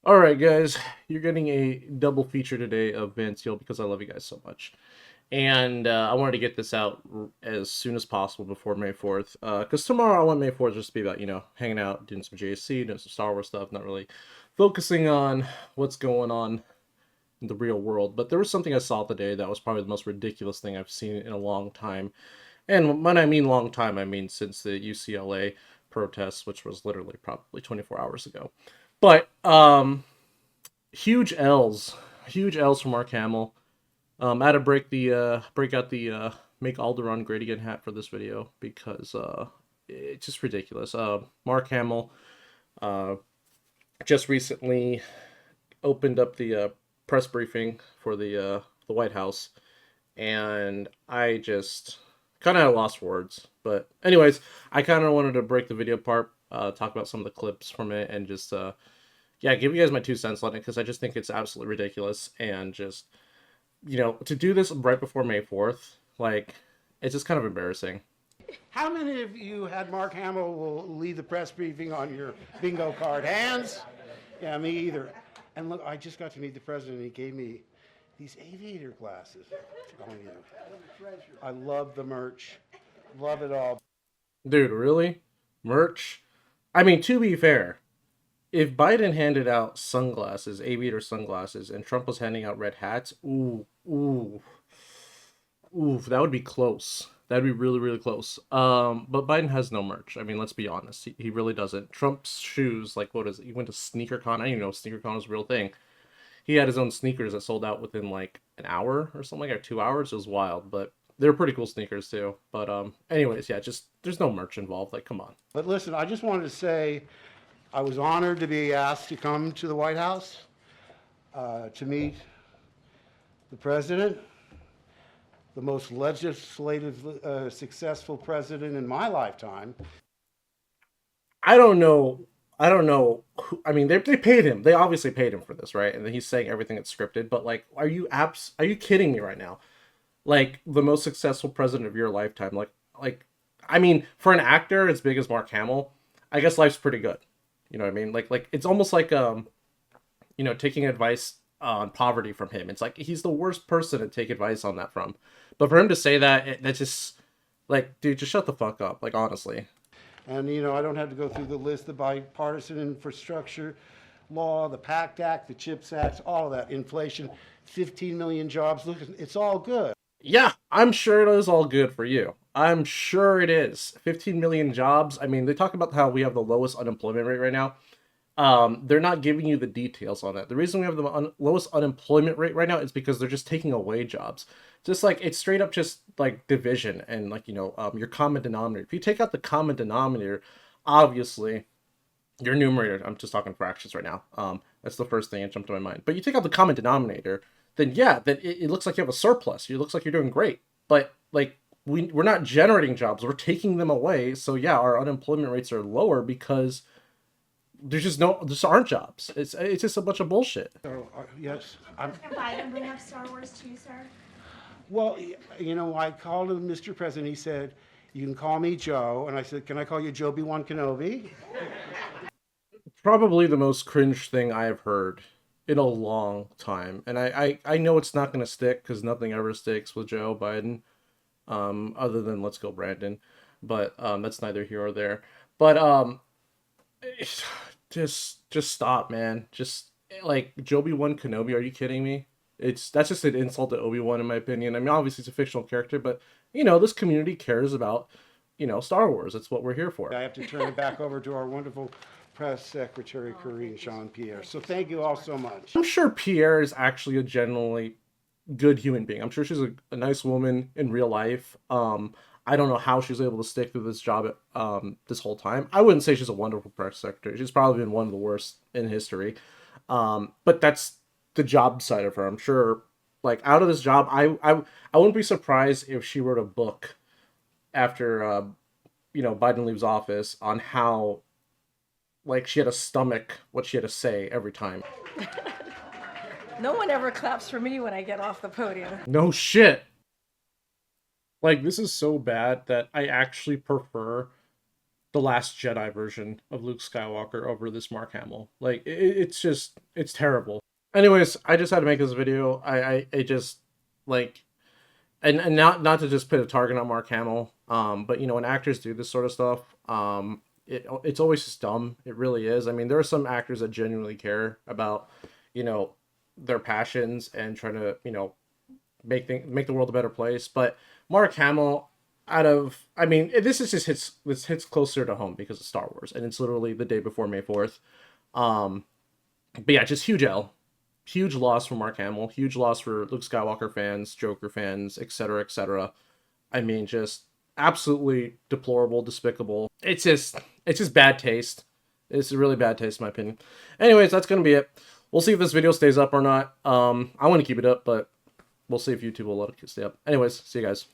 Alright guys, you're getting a double feature today of Van Teal because I love you guys so much. And I wanted to get this out as soon as possible before May 4th. Because tomorrow I want May 4th just to be about, hanging out, doing some JSC, doing some Star Wars stuff, not really focusing on what's going on in the real world. But there was something I saw today that was probably the most ridiculous thing I've seen in a long time. And when I mean long time, I mean since the UCLA protests, which was literally probably 24 hours ago. But huge L's, huge L's from Mark Hamill. I had to break out the make Alderaan great again hat for this video because it's just ridiculous. Mark Hamill uh, just recently opened up the press briefing for the White House, and I just kind of lost words. But anyways, I kind of wanted to break the video apart, talk about some of the clips from it, and just yeah, give you guys my 2 cents on it because I just think it's absolutely ridiculous and just to do this right before May 4th, like it's just kind of embarrassing. How many of you had Mark Hamill will lead the press briefing on your bingo card? Hands? Yeah, me either. And look, I just got to meet the president. He gave me these aviator glasses. Oh, yeah. I love the merch. Love it all. Dude, really? Merch? I mean, to be fair, if Biden handed out sunglasses, aviator sunglasses, and Trump was handing out red hats, ooh, that would be close. That'd be really, really close. But Biden has no merch. I mean, let's be honest. He really doesn't. Trump's shoes, like, what is it? He went to SneakerCon. I didn't even know SneakerCon was a real thing. He had his own sneakers that sold out within, like, an hour or something, like, or 2 hours. It was wild, but they're pretty cool sneakers, too. But, anyways, yeah, just, there's no merch involved. Like, come on. But listen, I just wanted to say I was honored to be asked to come to the White House to meet the president, the most legislatively successful president in my lifetime. I don't know. I don't know. I mean, they paid him. They obviously paid him for this, right? And then he's saying everything that's scripted. But like, Are you kidding me right now? Like the most successful president of your lifetime. I mean, for an actor as big as Mark Hamill, I guess life's pretty good. You know what I mean? Like it's almost like taking advice on poverty from him. It's like he's the worst person to take advice on that from. But for him to say that, that's just like, dude, just shut the fuck up. Like honestly. And, I don't have to go through the list, the bipartisan infrastructure law, the PACT Act, the CHIPS Act, all of that, inflation, 15 million jobs. Look, it's all good. Yeah, I'm sure it is all good for you. I'm sure it is. 15 million jobs. I mean, they talk about how we have the lowest unemployment rate right now. They're not giving you the details on that. The reason we have the lowest unemployment rate right now is because they're just taking away jobs. Just like it's straight up just like division and like your common denominator. If you take out the common denominator, obviously your numerator. I'm just talking fractions right now. That's the first thing that jumped to my mind. But you take out the common denominator, then yeah, then it looks like you have a surplus. It looks like you're doing great. But like we're not generating jobs. We're taking them away. So yeah, our unemployment rates are lower because there just aren't jobs. It's just a bunch of bullshit. So, yes, Can Biden bring up Star Wars too, sir? well, I called him Mr. President. He said, you can call me Joe. And I said, can I call you Joby-Wan Kenobi? Probably the most cringe thing I have heard in a long time, and I know it's not going to stick because nothing ever sticks with Joe Biden, other than let's go Brandon, but that's neither here or there. But just stop, man. Just like Joby-Wan Kenobi. Are you kidding me? That's just an insult to Obi-Wan in my opinion. I mean, obviously it's a fictional character, but this community cares about Star Wars. That's what we're here for. I have to turn it back over to our wonderful press secretary, Corinne Jean-Pierre. So thank you all so much. I'm sure Pierre is actually a genuinely good human being. I'm sure she's a nice woman in real life. I don't know how she's able to stick through this job this whole time. I wouldn't say she's a wonderful press secretary. She's probably been one of the worst in history. But that's the job side of her. I'm sure, like, out of this job, I wouldn't be surprised if she wrote a book after Biden leaves office on how like she had to stomach what she had to say every time. No one ever claps for me when I get off the podium. No shit. Like this is so bad that I actually prefer the Last Jedi version of Luke Skywalker over this Mark Hamill. Like it's terrible. Anyways, I just had to make this video. I just like, and not to just put a target on Mark Hamill, but you know, when actors do this sort of stuff, it's always just dumb. It really is. I mean, there are some actors that genuinely care about, you know, their passions and trying to, you know, make the world a better place. But Mark Hamill, I mean, this hits closer to home because of Star Wars, and it's literally the day before May 4th. But yeah, just huge loss for Mark Hamill, huge loss for Luke Skywalker fans, Joker fans, etc., etc. I mean, just absolutely deplorable, despicable. It's just bad taste. It's a really bad taste, in my opinion. Anyways, that's gonna be it. We'll see if this video stays up or not. I want to keep it up, but we'll see if YouTube will let it stay up. Anyways, see you guys.